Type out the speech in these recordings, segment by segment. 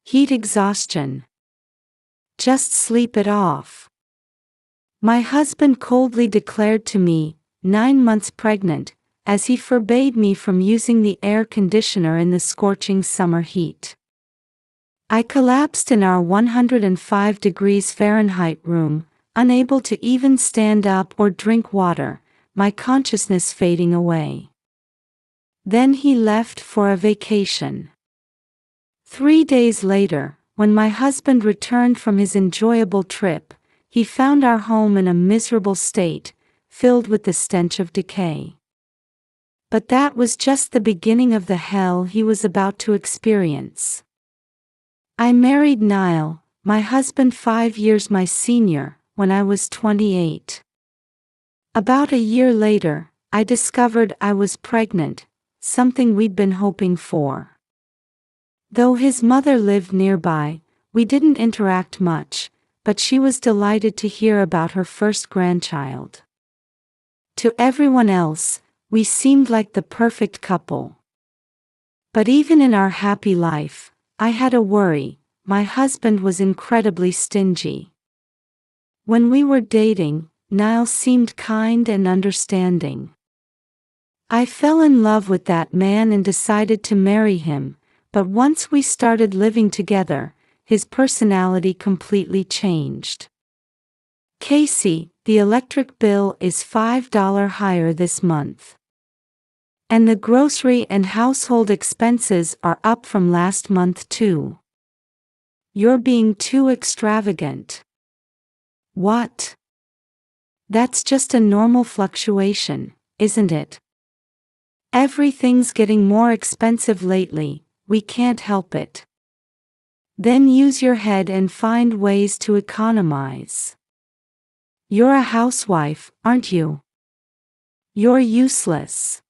Heat exhaustion. Just sleep it off. My husband coldly declared to me, 9 months pregnant, as he forbade me from using the air conditioner in the scorching summer heat. I collapsed in our 105 degrees Fahrenheit room, unable to even stand up or drink water, my consciousness fading away. Then he left for a vacation. 3 days later, when my husband returned from his enjoyable trip, he found our home in a miserable state, filled with the stench of decay. But that was just the beginning of the hell he was about to experience. I married Niall, my husband 5 years my senior, when I was 28. About a year later, I discovered I was pregnant, something we'd been hoping for. Though his mother lived nearby, we didn't interact much, but she was delighted to hear about her first grandchild. To everyone else, we seemed like the perfect couple. But even in our happy life, I had a worry. My husband was incredibly stingy. When we were dating, Niall seemed kind and understanding. I fell in love with that man and decided to marry him, but once we started living together, his personality completely changed. Casey, the electric bill is $5 higher this month. And the grocery and household expenses are up from last month too. You're being too extravagant. What? That's just a normal fluctuation, isn't it? Everything's getting more expensive lately, we can't help it. Then use your head and find ways to economize. You're a housewife, aren't you? You're useless.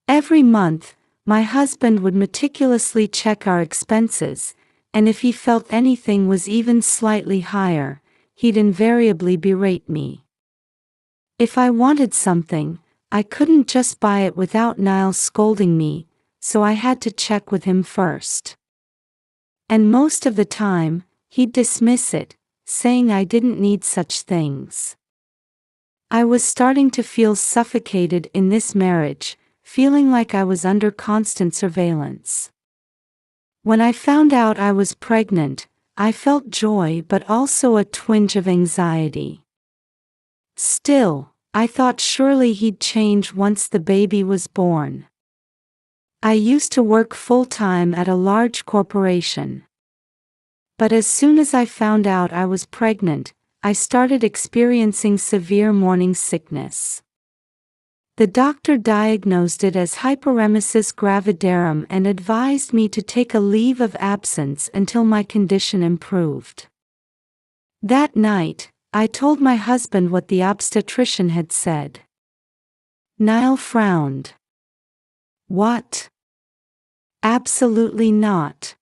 Every month, my husband would meticulously check our expenses, and if he felt anything was even slightly higher, he'd invariably berate me. If I wanted something, I couldn't just buy it without Niall scolding me, so I had to check with him first. And most of the time, he'd dismiss it, saying I didn't need such things. I was starting to feel suffocated in this marriage, feeling like I was under constant surveillance. When I found out I was pregnant, I felt joy but also a twinge of anxiety. Still, I thought surely he'd change once the baby was born. I used to work full-time at a large corporation. But as soon as I found out I was pregnant, I started experiencing severe morning sickness. The doctor diagnosed it as hyperemesis gravidarum and advised me to take a leave of absence until my condition improved. That night, I told my husband what the obstetrician had said. Niall frowned. What? Absolutely not.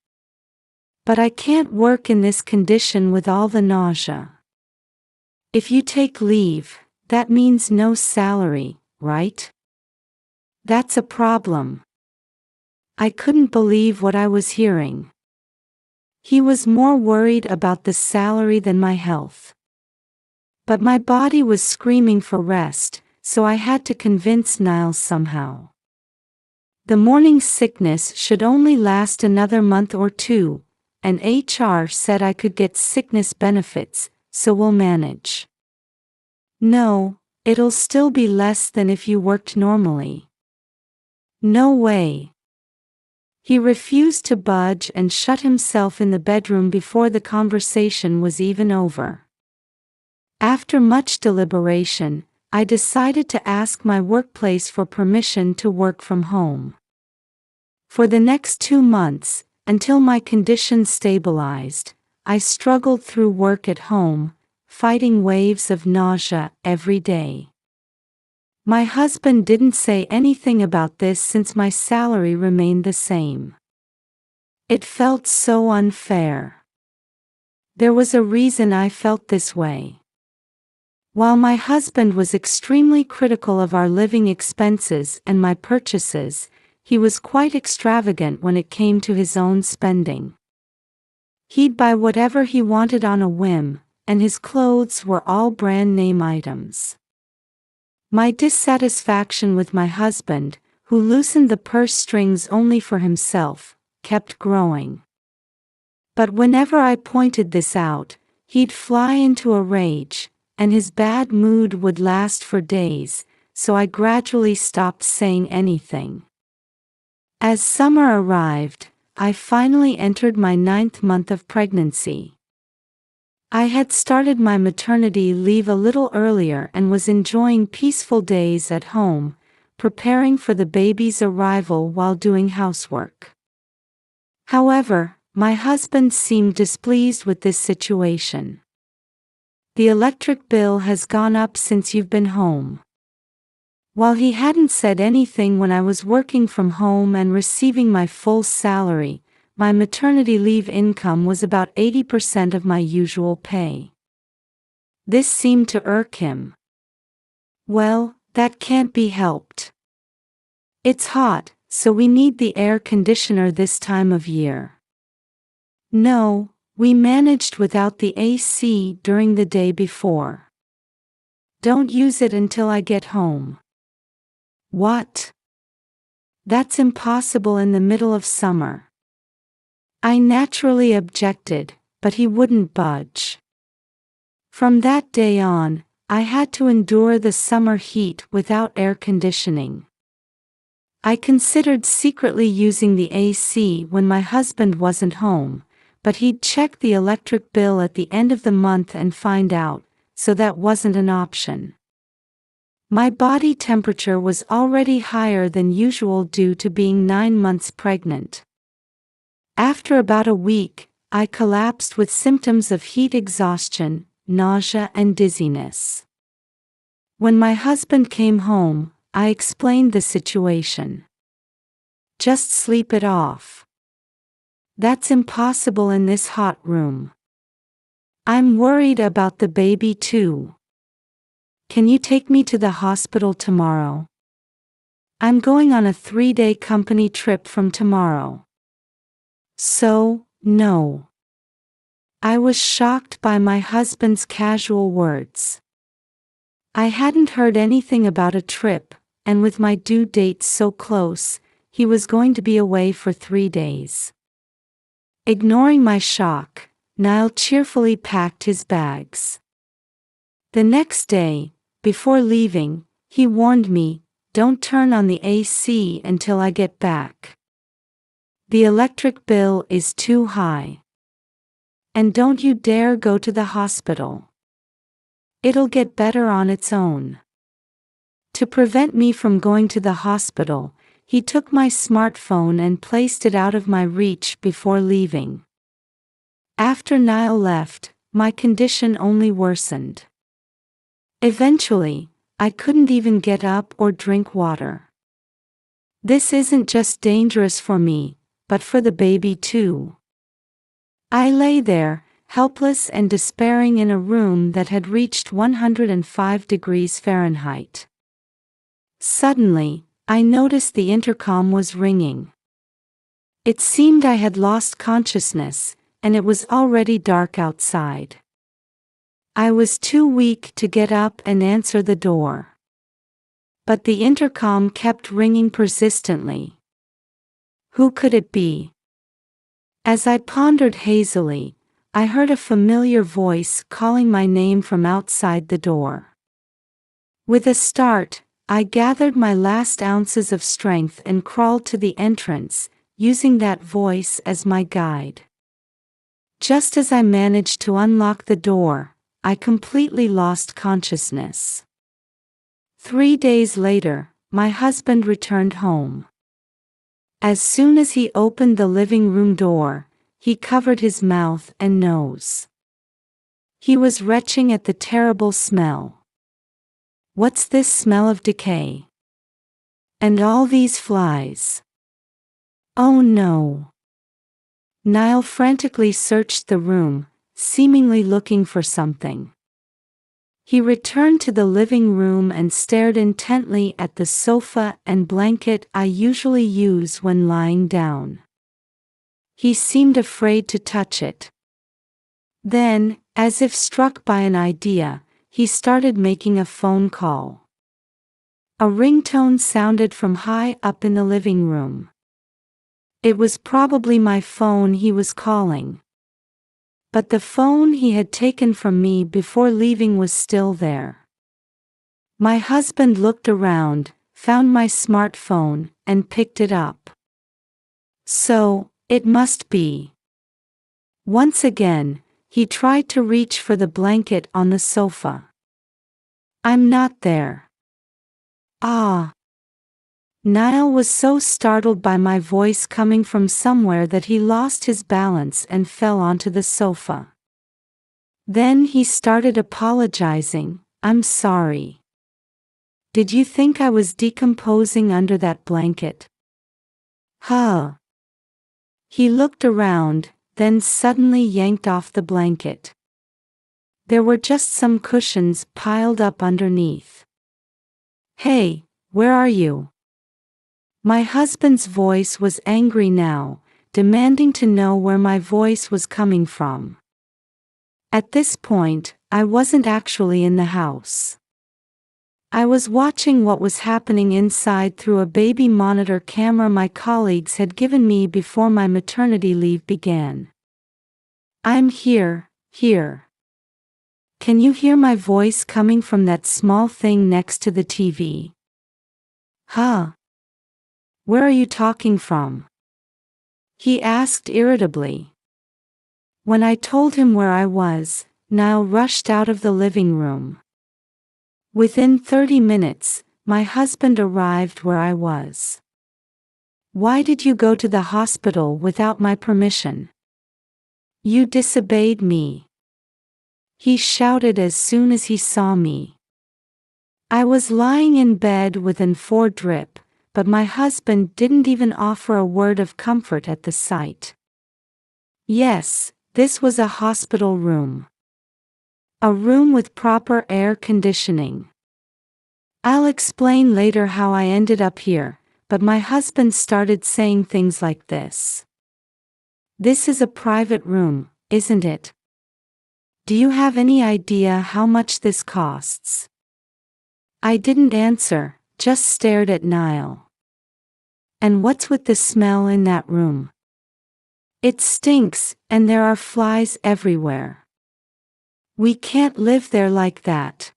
But I can't work in this condition with all the nausea. If you take leave, that means no salary, right? That's a problem. I couldn't believe what I was hearing. He was more worried about the salary than my health. But my body was screaming for rest, so I had to convince Niall somehow. The morning sickness should only last another month or two, and HR said I could get sickness benefits, so we'll manage. No, it'll still be less than if you worked normally. No way. He refused to budge and shut himself in the bedroom before the conversation was even over. After much deliberation, I decided to ask my workplace for permission to work from home. For the next 2 months, until my condition stabilized, I struggled through work at home, fighting waves of nausea every day. My husband didn't say anything about this since my salary remained the same. It felt so unfair. There was a reason I felt this way. While my husband was extremely critical of our living expenses and my purchases, he was quite extravagant when it came to his own spending. He'd buy whatever he wanted on a whim, and his clothes were all brand name items. My dissatisfaction with my husband, who loosened the purse strings only for himself, kept growing. But whenever I pointed this out, he'd fly into a rage, and his bad mood would last for days, so I gradually stopped saying anything. As summer arrived, I finally entered my 9th month of pregnancy. I had started my maternity leave a little earlier and was enjoying peaceful days at home, preparing for the baby's arrival while doing housework. However, my husband seemed displeased with this situation. "The electric bill has gone up since you've been home." While he hadn't said anything when I was working from home and receiving my full salary, my maternity leave income was about 80% of my usual pay. This seemed to irk him. "Well, that can't be helped. It's hot, so we need the air conditioner this time of year." "No, we managed without the AC during the day before. Don't use it until I get home." "What? That's impossible in the middle of summer." I naturally objected, but he wouldn't budge. From that day on, I had to endure the summer heat without air conditioning. I considered secretly using the AC when my husband wasn't home, but he'd check the electric bill at the end of the month and find out, so that wasn't an option. My body temperature was already higher than usual due to being 9 months pregnant. After about a week, I collapsed with symptoms of heat exhaustion, nausea and dizziness. When my husband came home, I explained the situation. "Just sleep it off. That's impossible in this hot room. I'm worried about the baby too. Can you take me to the hospital tomorrow? I'm going on a 3-day company trip from tomorrow." So, no. I was shocked by my husband's casual words. I hadn't heard anything about a trip, and with my due date so close, he was going to be away for 3 days. Ignoring my shock, Niall cheerfully packed his bags. The next day, before leaving, he warned me, "Don't turn on the AC until I get back. The electric bill is too high. And don't you dare go to the hospital. It'll get better on its own." To prevent me from going to the hospital, he took my smartphone and placed it out of my reach before leaving. After Niall left, my condition only worsened. Eventually, I couldn't even get up or drink water. This isn't just dangerous for me, but for the baby too. I lay there, helpless and despairing in a room that had reached 105 degrees Fahrenheit. Suddenly, I noticed the intercom was ringing. It seemed I had lost consciousness, and it was already dark outside. I was too weak to get up and answer the door. But the intercom kept ringing persistently. Who could it be? As I pondered hazily, I heard a familiar voice calling my name from outside the door. With a start, I gathered my last ounces of strength and crawled to the entrance, using that voice as my guide. Just as I managed to unlock the door, I completely lost consciousness. 3 days later, my husband returned home. As soon as he opened the living room door, he covered his mouth and nose. He was retching at the terrible smell. "What's this smell of decay? And all these flies? Oh no." Niall frantically searched the room, seemingly looking for something. He returned to the living room and stared intently at the sofa and blanket I usually use when lying down. He seemed afraid to touch it. Then, as if struck by an idea, he started making a phone call. A ringtone sounded from high up in the living room. It was probably my phone he was calling. But the phone he had taken from me before leaving was still there. My husband looked around, found my smartphone, and picked it up. So, it must be. Once again, he tried to reach for the blanket on the sofa. I'm not there. Ah. Niall was so startled by my voice coming from somewhere that he lost his balance and fell onto the sofa. Then he started apologizing. I'm sorry. Did you think I was decomposing under that blanket? Huh. He looked around, then suddenly yanked off the blanket. There were just some cushions piled up underneath. Hey, where are you? My husband's voice was angry now, demanding to know where my voice was coming from. At this point, I wasn't actually in the house. I was watching what was happening inside through a baby monitor camera my colleagues had given me before my maternity leave began. I'm here. Can you hear my voice coming from that small thing next to the TV? Huh? Where are you talking from? He asked irritably. When I told him where I was, Niall rushed out of the living room. Within 30 minutes, my husband arrived where I was. Why did you go to the hospital without my permission? You disobeyed me. He shouted as soon as he saw me. I was lying in bed with an IV drip, but my husband didn't even offer a word of comfort at the sight. Yes, this was a hospital room. A room with proper air conditioning. I'll explain later how I ended up here, but my husband started saying things like this. This is a private room, isn't it? Do you have any idea how much this costs? I didn't answer, just stared at Niall. And what's with the smell in that room? It stinks, and there are flies everywhere. We can't live there like that.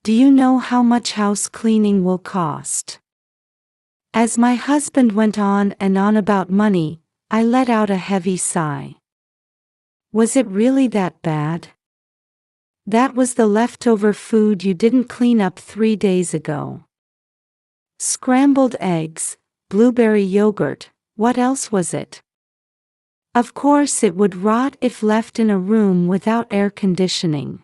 Do you know how much house cleaning will cost? As my husband went on and on about money, I let out a heavy sigh. Was it really that bad? That was the leftover food you didn't clean up 3 days ago. Scrambled eggs, blueberry yogurt, what else was it? Of course it would rot if left in a room without air conditioning.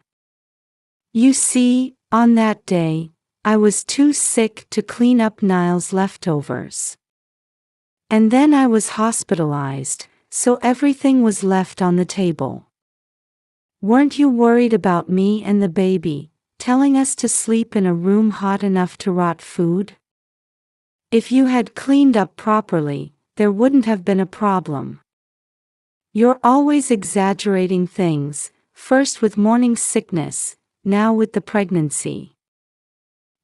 You see, on that day, I was too sick to clean up Niall's leftovers. And then I was hospitalized, so everything was left on the table. Weren't you worried about me and the baby, telling us to sleep in a room hot enough to rot food? If you had cleaned up properly, there wouldn't have been a problem. You're always exaggerating things, first with morning sickness, now with the pregnancy.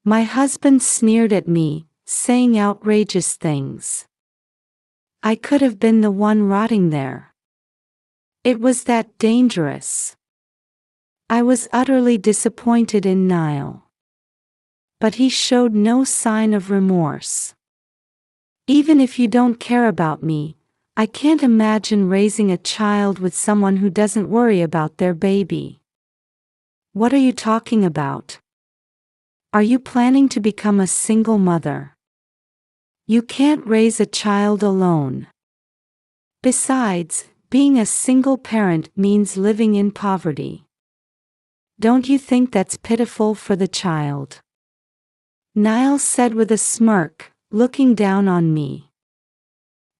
My husband sneered at me, saying outrageous things. I could have been the one rotting there. It was that dangerous. I was utterly disappointed in Niall. But he showed no sign of remorse. Even if you don't care about me, I can't imagine raising a child with someone who doesn't worry about their baby. What are you talking about? Are you planning to become a single mother? You can't raise a child alone. Besides, being a single parent means living in poverty. Don't you think that's pitiful for the child? Niall said with a smirk, looking down on me.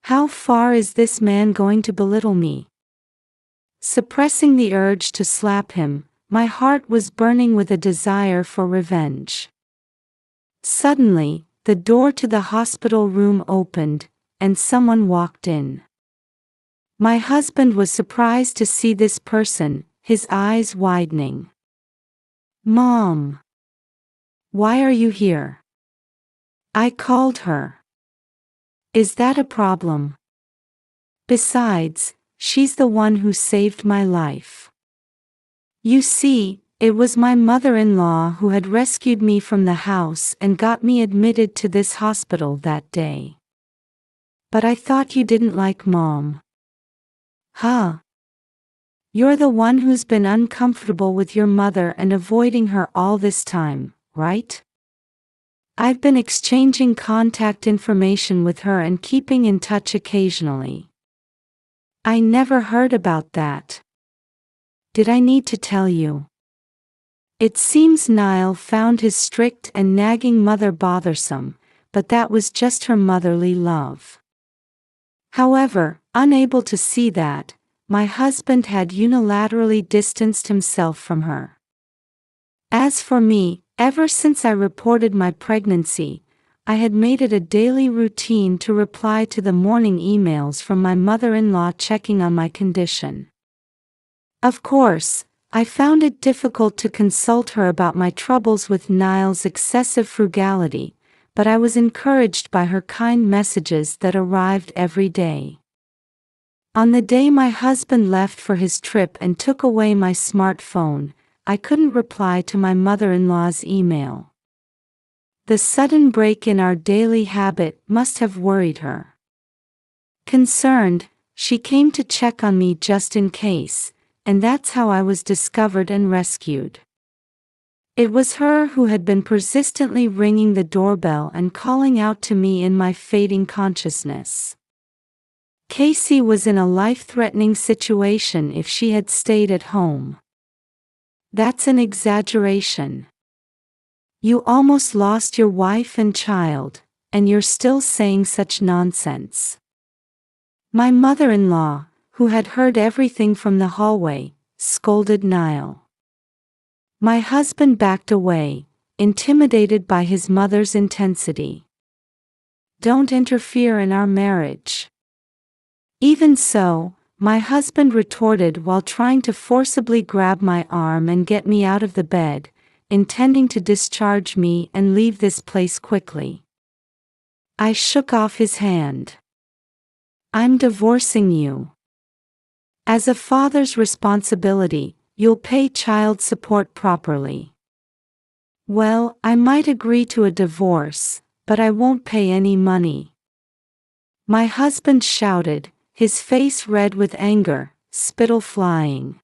How far is this man going to belittle me? Suppressing the urge to slap him, my heart was burning with a desire for revenge. Suddenly, the door to the hospital room opened, and someone walked in. My husband was surprised to see this person, his eyes widening. Mom! Why are you here? I called her. Is that a problem? Besides, she's the one who saved my life. You see, it was my mother-in-law who had rescued me from the house and got me admitted to this hospital that day. But I thought you didn't like Mom. Huh? You're the one who's been uncomfortable with your mother and avoiding her all this time, right? I've been exchanging contact information with her and keeping in touch occasionally. I never heard about that. Did I need to tell you? It seems Niall found his strict and nagging mother bothersome, but that was just her motherly love. However, unable to see that, my husband had unilaterally distanced himself from her. As for me, ever since I reported my pregnancy, I had made it a daily routine to reply to the morning emails from my mother-in-law checking on my condition. Of course, I found it difficult to consult her about my troubles with Niall's excessive frugality, but I was encouraged by her kind messages that arrived every day. On the day my husband left for his trip and took away my smartphone, I couldn't reply to my mother-in-law's email. The sudden break in our daily habit must have worried her. Concerned, she came to check on me just in case, and that's how I was discovered and rescued. It was her who had been persistently ringing the doorbell and calling out to me in my fading consciousness. Casey was in a life-threatening situation if she had stayed at home. That's an exaggeration. You almost lost your wife and child, and you're still saying such nonsense. My mother-in-law, who had heard everything from the hallway, scolded Niall. My husband backed away, intimidated by his mother's intensity. Don't interfere in our marriage. Even so, my husband retorted while trying to forcibly grab my arm and get me out of the bed, intending to discharge me and leave this place quickly. I shook off his hand. I'm divorcing you. As a father's responsibility, you'll pay child support properly. Well, I might agree to a divorce, but I won't pay any money. My husband shouted, his face red with anger, spittle flying.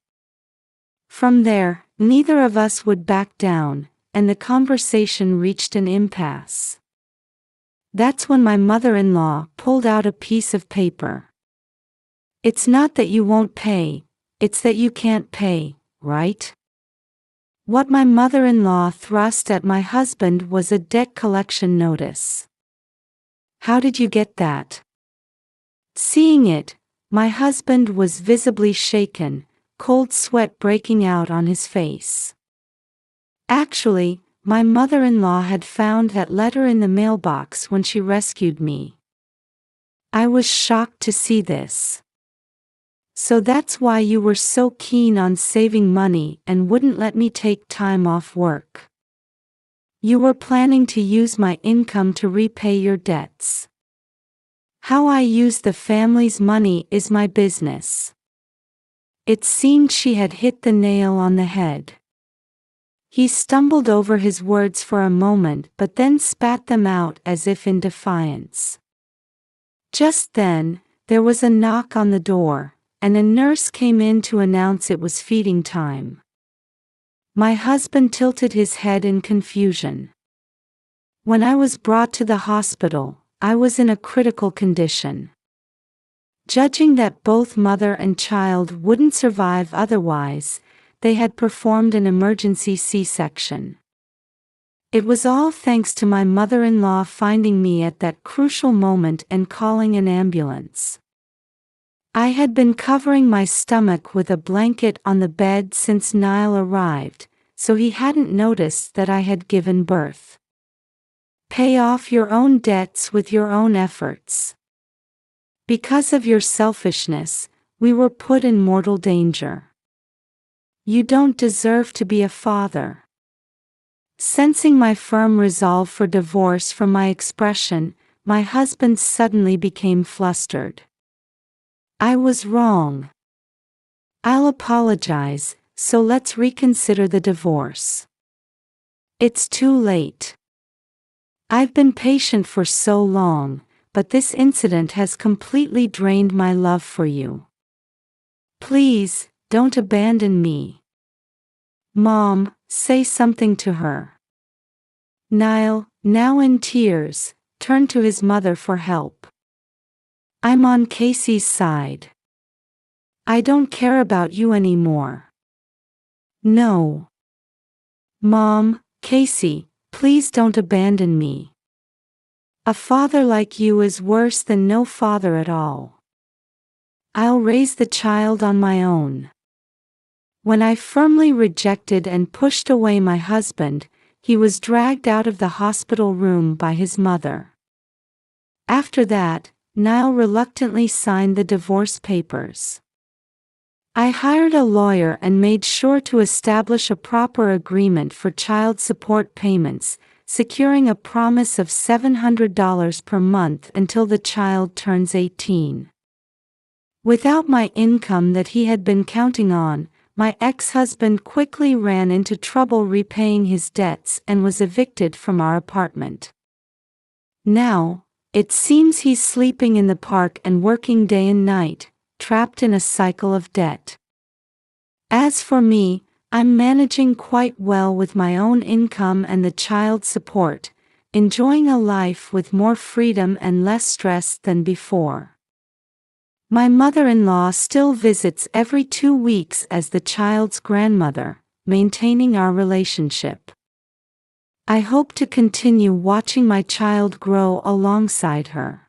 From there, neither of us would back down, and the conversation reached an impasse. That's when my mother-in-law pulled out a piece of paper. It's not that you won't pay, it's that you can't pay, right? What my mother-in-law thrust at my husband was a debt collection notice. How did you get that? Seeing it, my husband was visibly shaken, cold sweat breaking out on his face. Actually, my mother-in-law had found that letter in the mailbox when she rescued me. I was shocked to see this. So that's why you were so keen on saving money and wouldn't let me take time off work. You were planning to use my income to repay your debts. How I use the family's money is my business. It seemed she had hit the nail on the head. He stumbled over his words for a moment but then spat them out as if in defiance. Just then, there was a knock on the door, and a nurse came in to announce it was feeding time. My husband tilted his head in confusion. When I was brought to the hospital, I was in a critical condition. Judging that both mother and child wouldn't survive otherwise, they had performed an emergency C-section. It was all thanks to my mother-in-law finding me at that crucial moment and calling an ambulance. I had been covering my stomach with a blanket on the bed since Niall arrived, so he hadn't noticed that I had given birth. Pay off your own debts with your own efforts. Because of your selfishness, we were put in mortal danger. You don't deserve to be a father. Sensing my firm resolve for divorce from my expression, my husband suddenly became flustered. I was wrong. I'll apologize, so let's reconsider the divorce. It's too late. I've been patient for so long, but this incident has completely drained my love for you. Please, don't abandon me. Mom, say something to her. Niall, now in tears, turned to his mother for help. I'm on Casey's side. I don't care about you anymore. No. Mom, Casey, please don't abandon me. A father like you is worse than no father at all. I'll raise the child on my own. When I firmly rejected and pushed away my husband, he was dragged out of the hospital room by his mother. After that, Niall reluctantly signed the divorce papers. I hired a lawyer and made sure to establish a proper agreement for child support payments, securing a promise of $700 per month until the child turns 18. Without my income that he had been counting on, my ex-husband quickly ran into trouble repaying his debts and was evicted from our apartment. Now, it seems he's sleeping in the park and working day and night, trapped in a cycle of debt. As for me, I'm managing quite well with my own income and the child support, enjoying a life with more freedom and less stress than before. My mother-in-law still visits every 2 weeks as the child's grandmother, maintaining our relationship. I hope to continue watching my child grow alongside her.